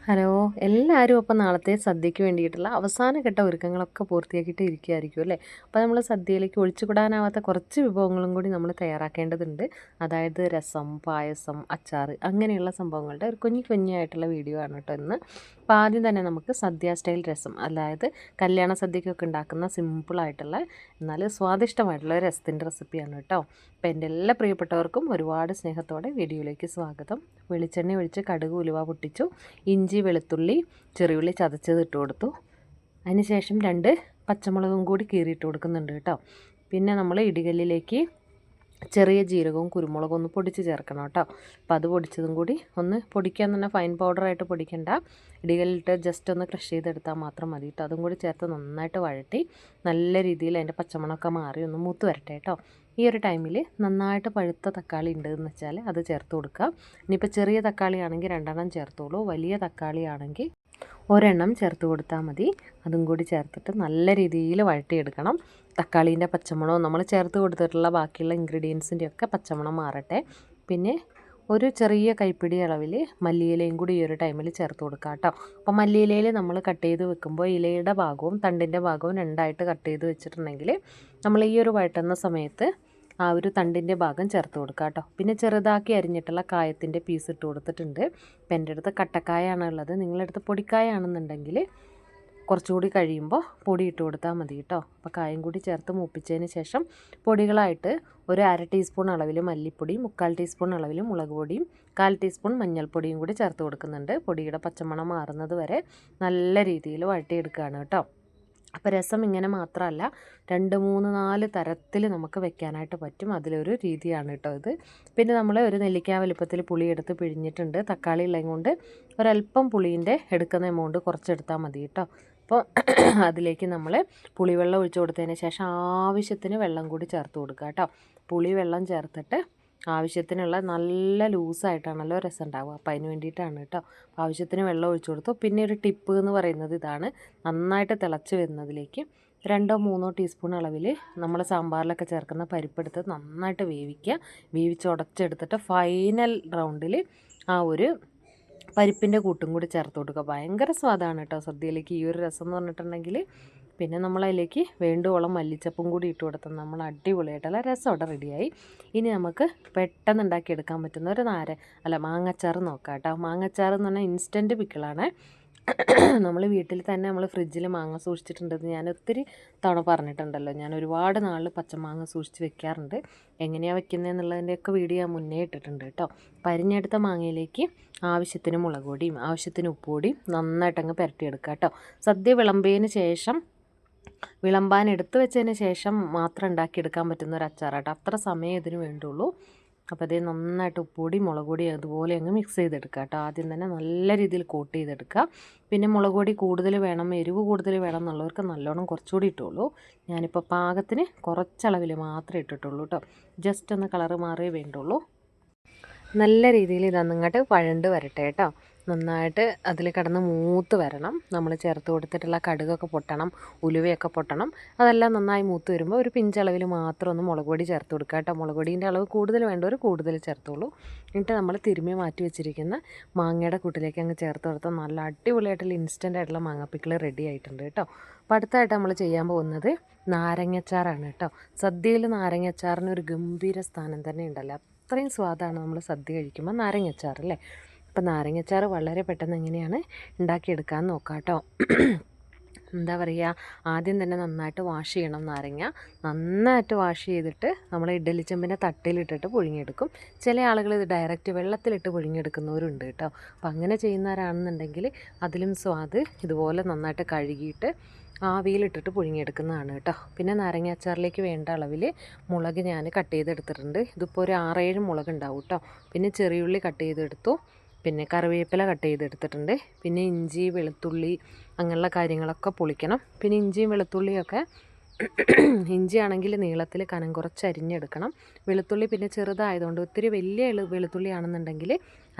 Hello, എല്ലാവരും അപ്പം നാളത്തെ സദ്യയ്ക്ക് വേണ്ടിയിട്ടുള്ള അവസാനഘട്ട ഒരുക്കങ്ങളൊക്കെ പൂർത്തിയാക്കിയിട്ട് ഇരിക്കുകയായിരിക്കും അല്ലേ. അപ്പോൾ നമ്മൾ സദ്യയിലേക്ക് ഒഴിച്ചുകൂടാനാവാത്ത കുറച്ച് വിഭവങ്ങളും കൂടി നമ്മൾ തയ്യാറാക്കേണ്ടതുണ്ട്. അതായത് രസം, പായസം, അച്ചാർ അങ്ങനെയുള്ള സംഭവങ്ങളുടെ ഒരു കുഞ്ഞായിട്ടുള്ള വീഡിയോ ആണ് കേട്ടോ ഇന്ന്. അപ്പോൾ ആദ്യം തന്നെ നമുക്ക് സദ്യ സ്റ്റൈൽ രസം, അതായത് കല്യാണ സദ്യക്കൊക്കെ ഉണ്ടാക്കുന്ന സിമ്പിളായിട്ടുള്ള എന്നാൽ സ്വാദിഷ്ടമായിട്ടുള്ള രസത്തിൻ്റെ റെസിപ്പിയാണ് കേട്ടോ. അപ്പോൾ എൻ്റെ എല്ലാ പ്രിയപ്പെട്ടവർക്കും ഒരുപാട് സ്നേഹത്തോടെ വീഡിയോയിലേക്ക് സ്വാഗതം. വെളിച്ചെണ്ണ ഒഴിച്ച് കടുക് ഉലുവ പൊട്ടിച്ചു, ഇഞ്ചി വെളുത്തുള്ളി ചെറിയുള്ളി ചതച്ചത് ഇട്ട് കൊടുത്തു. അതിനുശേഷം 2 പച്ചമുളകും കൂടി കീറിയിട്ട് കൊടുക്കുന്നുണ്ട് കേട്ടോ. പിന്നെ നമ്മൾ ഇടികല്ലിലേക്ക് ചെറിയ ജീരകവും കുരുമുളകും ഒന്ന് പൊടിച്ച് ചേർക്കണം കേട്ടോ. അപ്പോൾ അത് പൊടിച്ചതും കൂടി ഒന്ന് പൊടിക്കാൻ തന്നെ ഫൈൻ പൗഡറായിട്ട് പൊടിക്കണ്ട, ഇടികല്ലിട്ട് ജസ്റ്റ് ഒന്ന് ക്രഷ് ചെയ്തെടുത്താൽ മാത്രം മതി കേട്ടോ. അതും കൂടി ചേർത്ത് നന്നായിട്ട് വഴറ്റി നല്ല രീതിയിൽ അതിൻ്റെ പച്ചമണമൊക്കെ മാറി ഒന്ന് മൂത്ത് വരട്ടെ കേട്ടോ. ഈ ഒരു ടൈമിൽ നന്നായിട്ട് പഴുത്ത തക്കാളി ഉണ്ടെന്ന് വെച്ചാൽ അത് ചേർത്ത് കൊടുക്കുക. ഇനിയിപ്പോൾ ചെറിയ തക്കാളി ആണെങ്കിൽ 2 ചേർത്തോളൂ, വലിയ തക്കാളി ആണെങ്കിൽ 1 ചേർത്ത് കൊടുത്താൽ മതി. അതും കൂടി ചേർത്തിട്ട് നല്ല രീതിയിൽ വഴറ്റിയെടുക്കണം. തക്കാളീൻ്റെ പച്ചമണവും നമ്മൾ ചേർത്ത് കൊടുത്തിട്ടുള്ള ബാക്കിയുള്ള ഇൻഗ്രീഡിയൻസിൻ്റെ ഒക്കെ പച്ചമണം മാറട്ടെ. പിന്നെ ഒരു ചെറിയ കൈപ്പിടി അളവിൽ മല്ലിയിലയും കൂടി ഈ ഒരു ടൈമിൽ ചേർത്ത് കൊടുക്കുക കേട്ടോ. അപ്പോൾ മല്ലിയിലയിൽ നമ്മൾ കട്ട് ചെയ്ത് വെക്കുമ്പോൾ ഇലയുടെ ഭാഗവും തണ്ടിൻ്റെ ഭാഗവും 2ആയിട്ട് കട്ട് ചെയ്ത് വെച്ചിട്ടുണ്ടെങ്കിൽ നമ്മൾ ഈ ഒരു വഴറ്റുന്ന സമയത്ത് ആ ഒരു തണ്ടിൻ്റെ ഭാഗം ചേർത്ത് കൊടുക്കുക കേട്ടോ. പിന്നെ ചെറുതാക്കി അരിഞ്ഞിട്ടുള്ള കായത്തിൻ്റെ പീസ് ഇട്ട് കൊടുത്തിട്ടുണ്ട്. ഇപ്പം എൻ്റെ അടുത്ത് കട്ടക്കായാണ് ഉള്ളത്, നിങ്ങളുടെ അടുത്ത് പൊടിക്കായാണെന്നുണ്ടെങ്കിൽ കുറച്ചുകൂടി കഴിയുമ്പോൾ പൊടി ഇട്ട് കൊടുത്താൽ മതി കേട്ടോ. അപ്പോൾ കായം കൂടി ചേർത്ത് മൂപ്പിച്ചതിന് ശേഷം പൊടികളായിട്ട് ഒരു 1/2 ടീസ്പൂൺ അളവിൽ മല്ലിപ്പൊടിയും 3/4 ടീസ്പൂൺ അളവിൽ മുളക് പൊടിയും 1/4 ടീസ്പൂൺ മഞ്ഞൾപ്പൊടിയും കൂടി ചേർത്ത് കൊടുക്കുന്നുണ്ട്. പൊടിയുടെ പച്ചമണം മാറുന്നത് വരെ നല്ല രീതിയിൽ വഴറ്റിയെടുക്കുകയാണ് കേട്ടോ. അപ്പോൾ രസം ഇങ്ങനെ മാത്രമല്ല, 2, 3, 4 തരത്തിൽ നമുക്ക് വെക്കാനായിട്ട് പറ്റും. അതിലൊരു രീതിയാണ് കേട്ടോ ഇത്. പിന്നെ നമ്മൾ ഒരു നെല്ലിക്ക വലുപ്പത്തിൽ പുളി എടുത്ത് പിഴിഞ്ഞിട്ടുണ്ട്. തക്കാളി ഉള്ളത് കൊണ്ട് ഒരല്പം പുളീൻ്റെ എടുക്കുന്ന എമൗണ്ട് കുറച്ചെടുത്താൽ മതി കേട്ടോ. അപ്പോൾ അതിലേക്ക് നമ്മൾ പുളിവെള്ളം ഒഴിച്ച് കൊടുത്തതിന് ശേഷം ആവശ്യത്തിന് വെള്ളം കൂടി ചേർത്ത് കൊടുക്കുക കേട്ടോ. പുളി വെള്ളം ചേർത്തിട്ട് ആവശ്യത്തിനുള്ള നല്ല ലൂസായിട്ടാണല്ലോ രസം ഉണ്ടാവുക, അപ്പോൾ അതിന് വേണ്ടിയിട്ടാണ് കേട്ടോ. ആവശ്യത്തിന് വെള്ളം ഒഴിച്ചു കൊടുത്തു. പിന്നെ ഒരു ടിപ്പ് എന്ന് പറയുന്നത് ഇതാണ്, നന്നായിട്ട് തിളച്ച് വരുന്നതിലേക്ക് 2, 3 ടീസ്പൂൺ അളവിൽ നമ്മൾ സാമ്പാറിലൊക്കെ ചേർക്കുന്ന പരിപ്പെടുത്ത് നന്നായിട്ട് വേവിക്കുക. വേവിച്ച് ഉടച്ചെടുത്തിട്ട് ഫൈനൽ റൗണ്ടിൽ ആ ഒരു പരിപ്പിൻ്റെ കൂട്ടും കൂടി ചേർത്ത് കൊടുക്കുക. ഭയങ്കര സ്വാദാണ് കേട്ടോ സദ്യയിലേക്ക് ഈ ഒരു രസം എന്ന് പറഞ്ഞിട്ടുണ്ടെങ്കിൽ. പിന്നെ നമ്മളതിലേക്ക് വേണ്ടുവോളം മല്ലിച്ചപ്പും കൂടി ഇട്ട് കൊടുത്താൽ നമ്മൾ അടിപൊളിയായിട്ടുള്ള രസം അവിടെ റെഡിയായി. ഇനി നമുക്ക് പെട്ടെന്ന് ഉണ്ടാക്കിയെടുക്കാൻ പറ്റുന്ന ഒരു മാങ്ങച്ചാറ് നോക്കാം കേട്ടോ. മാങ്ങച്ചാർ എന്ന് പറഞ്ഞാൽ ഇൻസ്റ്റൻറ്റ് പിക്കിളാണ്. നമ്മൾ വീട്ടിൽ തന്നെ നമ്മൾ ഫ്രിഡ്ജിൽ മാങ്ങ സൂക്ഷിച്ചിട്ടുണ്ടെന്ന് ഞാൻ ഒത്തിരി തവണ പറഞ്ഞിട്ടുണ്ടല്ലോ. ഞാൻ ഒരുപാട് നാൾ പച്ചമാങ്ങ സൂക്ഷിച്ച് വെക്കാറുണ്ട്. എങ്ങനെയാണ് വെക്കുന്നതെന്നുള്ളതിൻ്റെയൊക്കെ വീഡിയോ ഞാൻ മുന്നേ ഇട്ടിട്ടുണ്ട് കേട്ടോ. പരിഞ്ഞെടുത്ത മാങ്ങയിലേക്ക് ആവശ്യത്തിന് മുളക് പൊടിയും ആവശ്യത്തിന് ഉപ്പ് പൊടിയും നന്നായിട്ടങ്ങ് പുരട്ടിയെടുക്കുക കേട്ടോ. സദ്യ വിളമ്പാൻ എടുത്തു വെച്ചതിന് ശേഷം മാത്രം ഉണ്ടാക്കിയെടുക്കാൻ പറ്റുന്ന ഒരു അച്ചാറാട്ടോ. അത്ര സമയം ഇതിന് വേണ്ടുള്ളൂ. അപ്പോൾ അതേ നന്നായിട്ട് ഉപ്പുപൊടി മുളക് പൊടി അതുപോലെ അങ്ങ് മിക്സ് ചെയ്തെടുക്കുക കേട്ടോ. ആദ്യം തന്നെ നല്ല രീതിയിൽ കോട്ട് ചെയ്തെടുക്കുക. പിന്നെ മുളക് പൊടി കൂടുതൽ വേണം, എരിവ് കൂടുതൽ വേണം എന്നുള്ളവർക്ക് നല്ലോണം കുറച്ചുകൂടി ഇട്ടുള്ളൂ. ഞാനിപ്പോൾ പാകത്തിന് കുറച്ചളവിൽ മാത്രമേ ഇട്ടിട്ടുള്ളൂ കേട്ടോ. ജസ്റ്റ് ഒന്ന് കളറ് മാറിയേ വേണ്ടുള്ളൂ. നല്ല രീതിയിൽ ഇതന്നിങ്ങോട്ട് വഴണ്ട് വരട്ടെ കേട്ടോ. നന്നായിട്ട് അതിൽ കിടന്ന് മൂത്ത് വരണം. നമ്മൾ ചേർത്ത് കൊടുത്തിട്ടുള്ള കടുകൊക്കെ പൊട്ടണം, ഉലുവയൊക്കെ പൊട്ടണം. അതെല്ലാം നന്നായി മൂത്ത് വരുമ്പോൾ ഒരു പിഞ്ചളവിൽ മാത്രം ഒന്ന് മുളക് പൊടി ചേർത്ത് കൊടുക്കുക കേട്ടോ. മുളക് പൊടീൻ്റെ അളവ് കൂടുതൽ വേണ്ടവർ കൂടുതൽ ചേർത്തോളൂ. എന്നിട്ട് നമ്മൾ തിരുമ്മി മാറ്റി വെച്ചിരിക്കുന്ന മാങ്ങയുടെ കൂട്ടിലേക്ക് അങ്ങ് ചേർത്ത് കൊടുത്താൽ നല്ല അടിപൊളിയായിട്ടുള്ള ഇൻസ്റ്റൻ്റ് ആയിട്ടുള്ള മാങ്ങാപ്പിക്കിൾ റെഡി ആയിട്ടുണ്ട് കേട്ടോ. അപ്പോൾ അടുത്തായിട്ട് നമ്മൾ ചെയ്യാൻ പോകുന്നത് നാരങ്ങച്ചാറാണ് കേട്ടോ. സദ്യയിൽ നാരങ്ങച്ചാറിന് ഒരു ഗംഭീര സ്ഥാനം തന്നെ ഉണ്ടല്ലോ. അത്രയും സ്വാദാണ് നമ്മൾ സദ്യ കഴിക്കുമ്പോൾ നാരങ്ങച്ചാർ അല്ലേ. അപ്പോൾ നാരങ്ങച്ചാർ വളരെ പെട്ടെന്ന് എങ്ങനെയാണ് ഉണ്ടാക്കിയെടുക്കാമെന്ന് നോക്കാം കേട്ടോ. എന്താ പറയുക, ആദ്യം തന്നെ നന്നായിട്ട് വാഷ് ചെയ്യണം നാരങ്ങ. നന്നായിട്ട് വാഷ് ചെയ്തിട്ട് നമ്മൾ ഇഡ്ഡലി ചെമ്പിൻ്റെ തട്ടിലിട്ടിട്ട് പുഴുങ്ങിയെടുക്കും. ചില ആളുകൾ ഇത് ഡയറക്റ്റ് വെള്ളത്തിലിട്ട് പുഴുങ്ങിയെടുക്കുന്നവരുണ്ട് കേട്ടോ. അപ്പോൾ അങ്ങനെ ചെയ്യുന്നവരാണെന്നുണ്ടെങ്കിൽ അതിലും സ്വാദ്. ഇതുപോലെ നന്നായിട്ട് കഴുകിയിട്ട് ആവിയിലിട്ടിട്ട് പുഴുങ്ങിയെടുക്കുന്നതാണ് കേട്ടോ. പിന്നെ നാരങ്ങ അച്ചാറിലേക്ക് വേണ്ട അളവിൽ മുളക് ഞാൻ കട്ട് ചെയ്തെടുത്തിട്ടുണ്ട്. ഇതിപ്പോൾ ഒരു 6-7 മുളക് ഉണ്ടാവും കേട്ടോ. പിന്നെ ചെറിയുള്ളി കട്ട് ചെയ്തെടുത്തു. പിന്നെ കറിവേപ്പില കട്ട് ചെയ്തെടുത്തിട്ടുണ്ട്. പിന്നെ ഇഞ്ചി വെളുത്തുള്ളി അങ്ങനെയുള്ള കാര്യങ്ങളൊക്കെ പൊളിക്കണം. പിന്നെ ഇഞ്ചിയും വെളുത്തുള്ളിയൊക്കെ ഇഞ്ചി ആണെങ്കിൽ നീളത്തിൽ കനം കുറച്ച് അരിഞ്ഞെടുക്കണം. വെളുത്തുള്ളി പിന്നെ ചെറുതായതുകൊണ്ട് ഒത്തിരി വലിയ വെളുത്തുള്ളി ആണെന്നുണ്ടെങ്കിൽ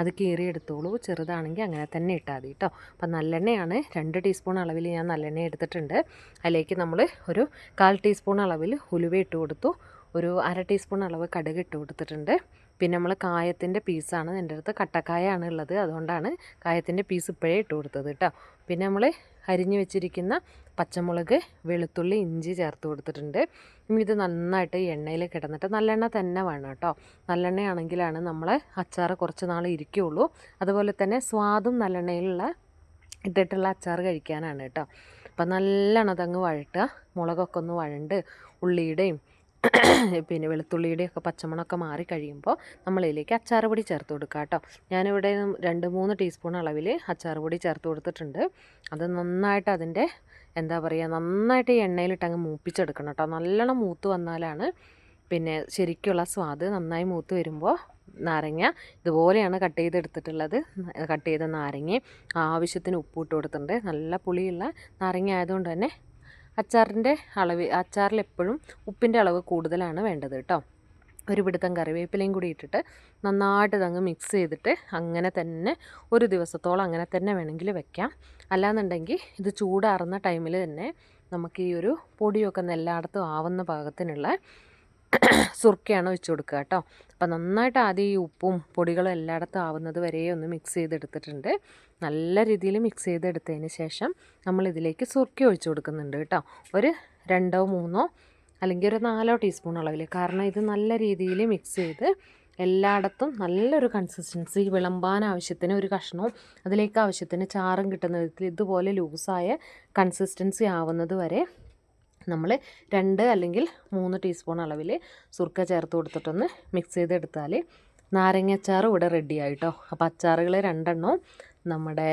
അത് കീറിയെടുത്തോളൂ. ചെറുതാണെങ്കിൽ അങ്ങനെ തന്നെ ഇട്ടാൽ മതി കേട്ടോ. അപ്പം നല്ലെണ്ണയാണ് 2 ടീസ്പൂൺ അളവിൽ ഞാൻ നല്ലെണ്ണ എടുത്തിട്ടുണ്ട്. അതിലേക്ക് നമ്മൾ ഒരു 1/4 ടീസ്പൂൺ അളവിൽ ഉലുവ ഇട്ട് കൊടുത്തു. ഒരു 1/2 ടീസ്പൂൺ അളവ് കടുക് ഇട്ട് കൊടുത്തിട്ടുണ്ട്. പിന്നെ നമ്മൾ കായത്തിൻ്റെ പീസാണ് എൻ്റെ അടുത്ത്, കട്ടക്കായാണ് ഉള്ളത്, അതുകൊണ്ടാണ് കായത്തിൻ്റെ പീസ് ഇപ്പോഴേ ഇട്ട് കൊടുത്തത് കേട്ടോ. പിന്നെ നമ്മൾ അരിഞ്ഞു വെച്ചിരിക്കുന്ന പച്ചമുളക്, വെളുത്തുള്ളി, ഇഞ്ചി ചേർത്ത് കൊടുത്തിട്ടുണ്ട്. ഇനി ഇത് നന്നായിട്ട് എണ്ണയിൽ കിടന്നിട്ട്, നല്ലെണ്ണ തന്നെ വേണം കേട്ടോ. നല്ലെണ്ണയാണെങ്കിലാണ് നമ്മൾ അച്ചാർ കുറച്ച് നാൾ ഇരിക്കുകയുള്ളൂ. അതുപോലെ തന്നെ സ്വാദും നല്ലെണ്ണയിലുള്ള ഇട്ടിട്ടുള്ള അച്ചാർ കഴിക്കാനാണ് കേട്ടോ. അപ്പം നല്ലോണം അതങ്ങ് വഴട്ടുക. മുളകൊക്കെ ഒന്ന് വഴണ്ട് ഉള്ളിയുടെയും പിന്നെ വെളുത്തുള്ളിയുടെയും ഒക്കെ പച്ചമണമൊക്കെ മാറി കഴിയുമ്പോൾ നമ്മളിതിലേക്ക് അച്ചാർ പൊടി ചേർത്ത് കൊടുക്കുക കേട്ടോ. ഞാനിവിടെ 2-3 ടീസ്പൂൺ അളവിൽ അച്ചാർ പൊടി ചേർത്ത് കൊടുത്തിട്ടുണ്ട്. അത് നന്നായിട്ട് അതിൻ്റെ എന്താ പറയുക, നന്നായിട്ട് ഈ എണ്ണയിലിട്ട് അങ്ങ് മൂപ്പിച്ചെടുക്കണം കേട്ടോ. നല്ലോണം മൂത്ത് വന്നാലാണ് പിന്നെ ശരിക്കുള്ള സ്വാദ്. നന്നായി മൂത്ത് വരുമ്പോൾ നാരങ്ങ ഇതുപോലെയാണ് കട്ട് ചെയ്തെടുത്തിട്ടുള്ളത്. കട്ട് ചെയ്ത നാരങ്ങയും ആവശ്യത്തിന് ഉപ്പ് ഇട്ട് കൊടുത്തിട്ടുണ്ട്. നല്ല പുളിയുള്ള നാരങ്ങ ആയതുകൊണ്ട് തന്നെ അച്ചാറിൽ എപ്പോഴും ഉപ്പിൻ്റെ അളവ് കൂടുതലാണ് വേണ്ടത് കേട്ടോ. ഒരു പിടുത്തം കറിവേപ്പിലയും കൂടി ഇട്ടിട്ട് നന്നായിട്ട് ഇതങ്ങ് മിക്സ് ചെയ്തിട്ട് അങ്ങനെ തന്നെ ഒരു ദിവസത്തോളം അങ്ങനെ തന്നെ വേണമെങ്കിൽ വെക്കാം. അല്ലാന്നുണ്ടെങ്കിൽ ഇത് ചൂടാറുന്ന ടൈമിൽ തന്നെ നമുക്ക് ഈ ഒരു പൊടിയൊക്കെ എല്ലായിടത്തും ആവുന്ന പാകത്തിനുള്ള സുർക്കയാണ് ഒഴിച്ച് കൊടുക്കുക കേട്ടോ. അപ്പം നന്നായിട്ട് ആദ്യം ഈ ഉപ്പും പൊടികളും എല്ലായിടത്തും ആവുന്നത് വരെ ഒന്ന് മിക്സ് ചെയ്തെടുത്തിട്ടുണ്ട്. നല്ല രീതിയിൽ മിക്സ് ചെയ്തെടുത്തതിന് ശേഷം നമ്മളിതിലേക്ക് സുർക്ക ഒഴിച്ച് കൊടുക്കുന്നുണ്ട് കേട്ടോ. ഒരു 2-3 അല്ലെങ്കിൽ ഒരു 4 ടീസ്പൂൺ അളവിൽ. കാരണം ഇത് നല്ല രീതിയിൽ മിക്സ് ചെയ്ത് എല്ലായിടത്തും നല്ലൊരു കൺസിസ്റ്റൻസി, വിളമ്പാൻ ആവശ്യത്തിന് ഒരു കഷ്ണവും അതിലേക്ക് ആവശ്യത്തിന് ചാറും കിട്ടുന്ന വിധത്തിൽ ഇതുപോലെ ലൂസായ കൺസിസ്റ്റൻസി ആവുന്നത് വരെ നമ്മൾ 2 അല്ലെങ്കിൽ 3 ടീസ്പൂൺ അളവിൽ സുർക്ക ചേർത്ത് കൊടുത്തിട്ടൊന്ന് മിക്സ് ചെയ്തെടുത്താൽ നാരങ്ങ അച്ചാർ ഇവിടെ റെഡി ആയിട്ടോ. അപ്പോൾ അച്ചാറുകൾ 2 എണ്ണവും നമ്മുടെ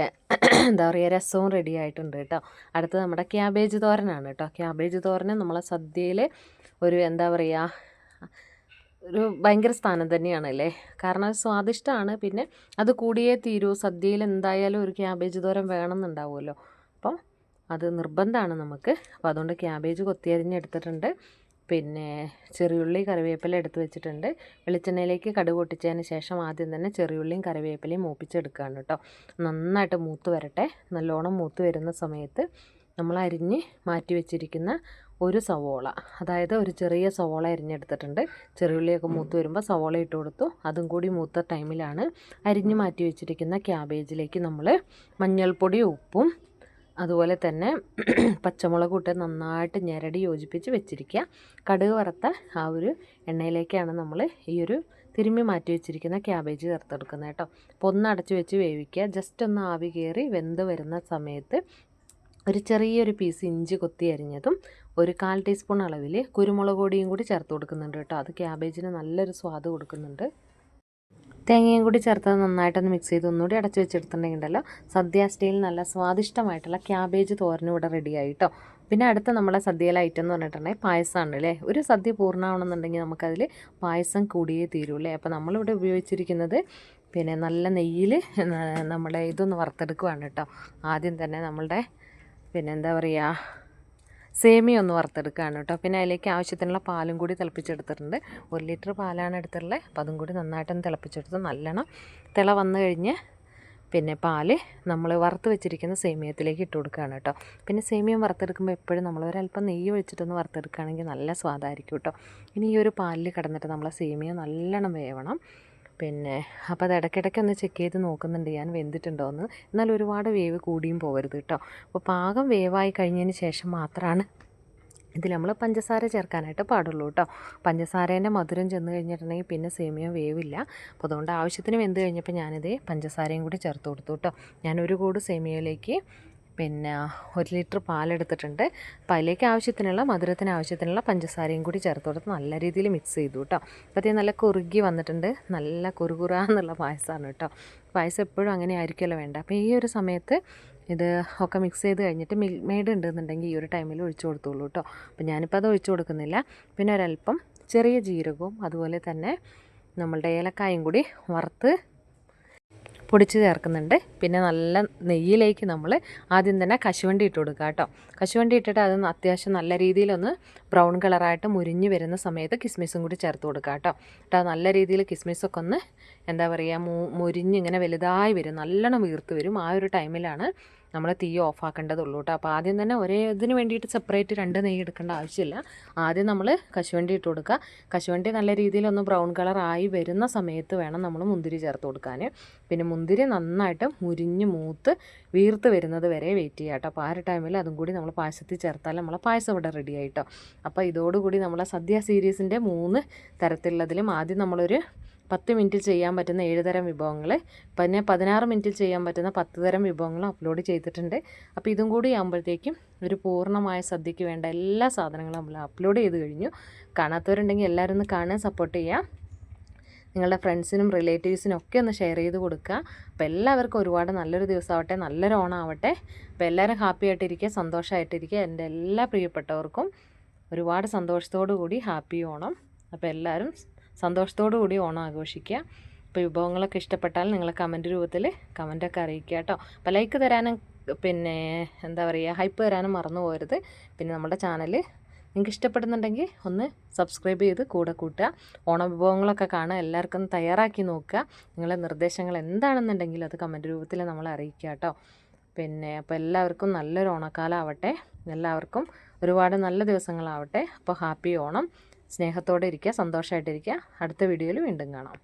എന്താ പറയുക രസവും റെഡി ആയിട്ടുണ്ട് കേട്ടോ. അടുത്തത് നമ്മുടെ ക്യാബേജ് തോരനാണ് കേട്ടോ. ക്യാബേജ് തോരന് നമ്മളെ സദ്യയിൽ ഒരു എന്താ പറയുക, ഒരു ഭയങ്കര സ്ഥാനം തന്നെയാണല്ലേ. കാരണം അത് സ്വാദിഷ്ടമാണ്. പിന്നെ അത് കൂടിയേ തീരൂ. സദ്യയിൽ എന്തായാലും ഒരു ക്യാബേജ് തോരൻ വേണമെന്നുണ്ടാവുമല്ലോ. അപ്പം അത് നിർബന്ധമാണ് നമുക്ക്. അപ്പോൾ അതുകൊണ്ട് ക്യാബേജ് കൊത്തിയരിഞ്ഞെടുത്തിട്ടുണ്ട്. പിന്നെ ചെറിയുള്ളി, കറിവേപ്പില എടുത്ത് വെച്ചിട്ടുണ്ട്. വെളിച്ചെണ്ണയിലേക്ക് കടുക് പൊട്ടിച്ചതിന് ശേഷം ആദ്യം തന്നെ ചെറിയുള്ളിയും കറിവേപ്പിലയും മൂപ്പിച്ചെടുക്കുകയാണ് കേട്ടോ. നന്നായിട്ട് മൂത്ത് വരട്ടെ. നല്ലോണം മൂത്ത് വരുന്ന സമയത്ത് നമ്മൾ അരിഞ്ഞ് മാറ്റി വെച്ചിരിക്കുന്ന ഒരു സവോള, അതായത് ഒരു ചെറിയ സവോള അരിഞ്ഞെടുത്തിട്ടുണ്ട്. ചെറിയുള്ളിയൊക്കെ മൂത്ത് വരുമ്പോൾ സവോള ഇട്ട് കൊടുത്തു. അതും കൂടി മൂത്ത ടൈമിലാണ് അരിഞ്ഞ് മാറ്റി വെച്ചിരിക്കുന്ന ക്യാബേജിലേക്ക് നമ്മൾ മഞ്ഞൾപ്പൊടിയും ഉപ്പും അതുപോലെ തന്നെ പച്ചമുളക് ഇട്ട് നന്നായിട്ട് ഞെരടി യോജിപ്പിച്ച് വെച്ചിരിക്കുക. കടുക് വറുത്ത ആ ഒരു എണ്ണയിലേക്കാണ് നമ്മൾ ഈ ഒരു തിരുമ്മി മാറ്റി വെച്ചിരിക്കുന്ന ക്യാബേജ് ചേർത്തെടുക്കുന്നത് കേട്ടോ. അപ്പോൾ ഒന്ന് അടച്ച് വെച്ച് വേവിക്കുക. ജസ്റ്റ് ഒന്ന് ആവി കയറി വെന്ത് വരുന്ന സമയത്ത് ഒരു ചെറിയൊരു പീസ് ഇഞ്ചി കൊത്തി അരിഞ്ഞതും ഒരു 1/4 ടീസ്പൂൺ അളവിൽ കുരുമുളക് പൊടിയും കൂടി ചേർത്ത് കൊടുക്കുന്നുണ്ട് കേട്ടോ. അത് ക്യാബേജിന് നല്ലൊരു സ്വാദ് കൊടുക്കുന്നുണ്ട്. തേങ്ങയും കൂടി ചേർത്ത് നന്നായിട്ടൊന്ന് മിക്സ് ചെയ്ത് ഒന്നുകൂടി അടച്ച് വെച്ചെടുത്തിട്ടുണ്ടെങ്കിൽ ഉണ്ടല്ലോ സദ്യ സ്റ്റൈൽ നല്ല സ്വാദിഷ്ടമായിട്ടുള്ള ക്യാബേജ് തോരനും ഇവിടെ റെഡി ആയിട്ടോ. പിന്നെ അടുത്ത നമ്മളെ സദ്യയിലെ ഐറ്റം എന്ന് പറഞ്ഞിട്ടുണ്ടെങ്കിൽ പായസമാണ് അല്ലേ. ഒരു സദ്യ പൂർണ്ണമാവണമെന്നുണ്ടെങ്കിൽ നമുക്കതിൽ പായസം കൂടിയേ തീരൂല്ലേ. അപ്പോൾ നമ്മളിവിടെ ഉപയോഗിച്ചിരിക്കുന്നത് പിന്നെ നല്ല നെയ്യിൽ നമ്മുടെ ഇതൊന്ന് വറുത്തെടുക്കുവാണ് കേട്ടോ. ആദ്യം തന്നെ നമ്മളുടെ പിന്നെ എന്താ പറയുക സേമിയ ഒന്ന് വറുത്തെടുക്കുകയാണ് കേട്ടോ. പിന്നെ അതിലേക്ക് ആവശ്യത്തിനുള്ള പാലും കൂടി തിളപ്പിച്ചെടുത്തിട്ടുണ്ട്. 1 ലിറ്റർ പാലാണ് എടുത്തിട്ടുള്ളത്. അപ്പോൾ അതും കൂടി നന്നായിട്ടൊന്ന് തിളപ്പിച്ചെടുത്ത് നല്ലോണം തിള വന്നു കഴിഞ്ഞ് പിന്നെ പാല് നമ്മൾ വറുത്ത് വെച്ചിരിക്കുന്ന സേമിയത്തിലേക്ക് ഇട്ട് കൊടുക്കുകയാണ് കേട്ടോ. പിന്നെ സേമിയം വറുത്തെടുക്കുമ്പോൾ എപ്പോഴും നമ്മൾ ഒരല്പം നെയ്യ് ഒഴിച്ചിട്ടൊന്ന് വറുത്തെടുക്കുകയാണെങ്കിൽ നല്ല സ്വാദായിരിക്കും കേട്ടോ. ഇനി ഈ ഒരു പാലിൽ കിടന്നിട്ട് നമ്മളെ സേമിയ നല്ലോണം വേവണം. പിന്നെ അപ്പോൾ അത് ഇടയ്ക്കിടയ്ക്ക് ഒന്ന് ചെക്ക് ചെയ്ത് നോക്കുന്നുണ്ട് ഞാൻ വെന്തിട്ടുണ്ടോ എന്ന്. എന്നാൽ ഒരുപാട് വേവ് കൂടിയും പോകരുത് കേട്ടോ. അപ്പോൾ പാകം വേവായി കഴിഞ്ഞതിന് ശേഷം മാത്രമാണ് ഇതിൽ നമ്മൾ പഞ്ചസാര ചേർക്കാനായിട്ട് പാടുള്ളൂ കേട്ടോ. പഞ്ചസാരേൻ്റെ മധുരം ചെന്ന് കഴിഞ്ഞിട്ടുണ്ടെങ്കിൽ പിന്നെ സേമിയ വേവില്ല. അപ്പോൾ അതുകൊണ്ട് ആവശ്യത്തിന് വെന്ത് കഴിഞ്ഞപ്പോൾ ഞാനിത് പഞ്ചസാരയും കൂടി ചേർത്ത് കൊടുത്തു കേട്ടോ. ഞാൻ ഒരു കൂട് സേമിയയിലേക്ക് പിന്നെ 1 ലിറ്റർ പാലെടുത്തിട്ടുണ്ട്. അപ്പോൾ അതിലേക്ക് ആവശ്യത്തിനുള്ള മധുരത്തിന് ആവശ്യത്തിനുള്ള പഞ്ചസാരയും കൂടി ചേർത്ത് കൊടുത്ത് നല്ല രീതിയിൽ മിക്സ് ചെയ്തു കേട്ടോ. അപ്പോഴത്തേക്കും നല്ല കുറുകി വന്നിട്ടുണ്ട്. നല്ല കുറുകുറാന്നുള്ള പായസമാണ് കേട്ടോ. പായസം എപ്പോഴും അങ്ങനെ ആയിരിക്കുമല്ലോ വേണ്ട. അപ്പോൾ ഈ ഒരു സമയത്ത് ഇത് ഒക്കെ മിക്സ് ചെയ്ത് കഴിഞ്ഞിട്ട് മിൽക്ക് മെയ്ഡ് ഉണ്ടെന്നുണ്ടെങ്കിൽ ഈ ഒരു ടൈമിൽ ഒഴിച്ചു കൊടുത്തോളൂ കേട്ടോ. അപ്പോൾ ഞാനിപ്പോൾ അത് ഒഴിച്ചു കൊടുക്കുന്നില്ല. പിന്നെ ഒരല്പം ചെറിയ ജീരകവും അതുപോലെ തന്നെ നമ്മളുടെ ഏലക്കായും കൂടി വറുത്ത് പൊടിച്ച് ചേർക്കുന്നുണ്ട്. പിന്നെ നല്ല നെയ്യിലേക്ക് നമ്മൾ ആദ്യം തന്നെ കശുവണ്ടി ഇട്ട് കൊടുക്കുക കേട്ടോ. കശുവണ്ടി ഇട്ടിട്ട് അത് അത്യാവശ്യം നല്ല രീതിയിലൊന്ന് ബ്രൗൺ കളറായിട്ട് മുരിഞ്ഞ് വരുന്ന സമയത്ത് കിസ്മിസും കൂടി ചേർത്ത് കൊടുക്കുക കേട്ടോ. നല്ല രീതിയിൽ കിസ്മിസൊക്കെ ഒന്ന് എന്താ പറയുക മുരിഞ്ഞിങ്ങനെ വലുതായി വരും, നല്ലോണം വീർത്ത് വരും. ആ ഒരു ടൈമിലാണ് നമ്മൾ തീ ഓഫാക്കേണ്ടതുള്ളൂ കേട്ടോ. അപ്പോൾ ആദ്യം തന്നെ ഒരേ ഇതിന് വേണ്ടിയിട്ട് സെപ്പറേറ്റ് 2 നെയ്യ് എടുക്കേണ്ട ആവശ്യമില്ല. ആദ്യം നമ്മൾ കശുവണ്ടി ഇട്ട് കൊടുക്കുക. കശുവണ്ടി നല്ല രീതിയിലൊന്ന് ബ്രൗൺ കളറായി വരുന്ന സമയത്ത് വേണം നമ്മൾ മുന്തിരി ചേർത്ത് കൊടുക്കാൻ. പിന്നെ മുന്തിരി നന്നായിട്ട് മുരിഞ്ഞ് മൂത്ത് വീർത്ത് വരുന്നത് വരെ വെയിറ്റ് ചെയ്യുക കേട്ടോ. അപ്പോൾ ആ ഒരു ടൈമിൽ അതും കൂടി നമ്മൾ പായസത്തിൽ ചേർത്താൽ നമ്മളെ പായസം ഇവിടെ റെഡി ആയിട്ടോ. അപ്പോൾ ഇതോടുകൂടി നമ്മളെ സദ്യ സീരീസിൻ്റെ 3 തരത്തിലുള്ളതിലും ആദ്യം നമ്മളൊരു 10 മിനിറ്റിൽ ചെയ്യാൻ പറ്റുന്ന 7 തരം വിഭവങ്ങൾ, പിന്നെ 16 മിനിറ്റിൽ ചെയ്യാൻ പറ്റുന്ന 10 തരം വിഭവങ്ങൾ അപ്ലോഡ് ചെയ്തിട്ടുണ്ട്. അപ്പോൾ ഇതും കൂടി ആകുമ്പോഴത്തേക്കും ഒരു പൂർണ്ണമായ സദ്യയ്ക്ക് വേണ്ട എല്ലാ സാധനങ്ങളും നമ്മൾ അപ്ലോഡ് ചെയ്ത് കഴിഞ്ഞു. കാണാത്തവരുണ്ടെങ്കിൽ എല്ലാവരും ഒന്ന് കാണാൻ സപ്പോർട്ട് ചെയ്യുക. നിങ്ങളുടെ ഫ്രണ്ട്സിനും റിലേറ്റീവ്സിനും ഒക്കെ ഒന്ന് ഷെയർ ചെയ്ത് കൊടുക്കുക. അപ്പോൾ എല്ലാവർക്കും ഒരുപാട് നല്ലൊരു ദിവസമാവട്ടെ, നല്ലൊരു ഓണമാവട്ടെ. അപ്പോൾ എല്ലാവരും ഹാപ്പി ആയിട്ടിരിക്കുക, സന്തോഷമായിട്ടിരിക്കുക. എൻ്റെ എല്ലാ പ്രിയപ്പെട്ടവർക്കും ഒരുപാട് സന്തോഷത്തോടു കൂടി ഹാപ്പി ഓണം. അപ്പോൾ എല്ലാവരും സന്തോഷത്തോടു കൂടി ഓണം ആഘോഷിക്കുക. അപ്പോൾ വിഭവങ്ങളൊക്കെ ഇഷ്ടപ്പെട്ടാൽ നിങ്ങൾ കമൻറ്റ് രൂപത്തിൽ കമൻറ്റൊക്കെ അറിയിക്കുക കേട്ടോ. അപ്പോൾ ലൈക്ക് തരാനും പിന്നെ എന്താ പറയുക ഹൈപ്പ് തരാനും മറന്നു പോകരുത്. പിന്നെ നമ്മുടെ ചാനൽ നിങ്ങൾക്ക് ഇഷ്ടപ്പെടുന്നുണ്ടെങ്കിൽ ഒന്ന് സബ്സ്ക്രൈബ് ചെയ്ത് കൂടെ കൂട്ടുക. ഓണവിഭവങ്ങളൊക്കെ കാണുക, എല്ലാവർക്കും തയ്യാറാക്കി നോക്കുക. നിങ്ങളുടെ നിർദ്ദേശങ്ങൾ എന്താണെന്നുണ്ടെങ്കിൽ അത് കമൻറ്റ് രൂപത്തിൽ നമ്മളെ അറിയിക്കുക കേട്ടോ. പിന്നെ അപ്പോൾ എല്ലാവർക്കും നല്ലൊരു ഓണക്കാലം ആവട്ടെ, എല്ലാവർക്കും ഒരുപാട് നല്ല ദിവസങ്ങളാവട്ടെ. അപ്പോൾ ഹാപ്പി ഓണം. സ്നേഹത്തോടെ ഇരിക്കുക, സന്തോഷമായിട്ടിരിക്കുക. അടുത്ത വീഡിയോയിൽ വീണ്ടും കാണാം.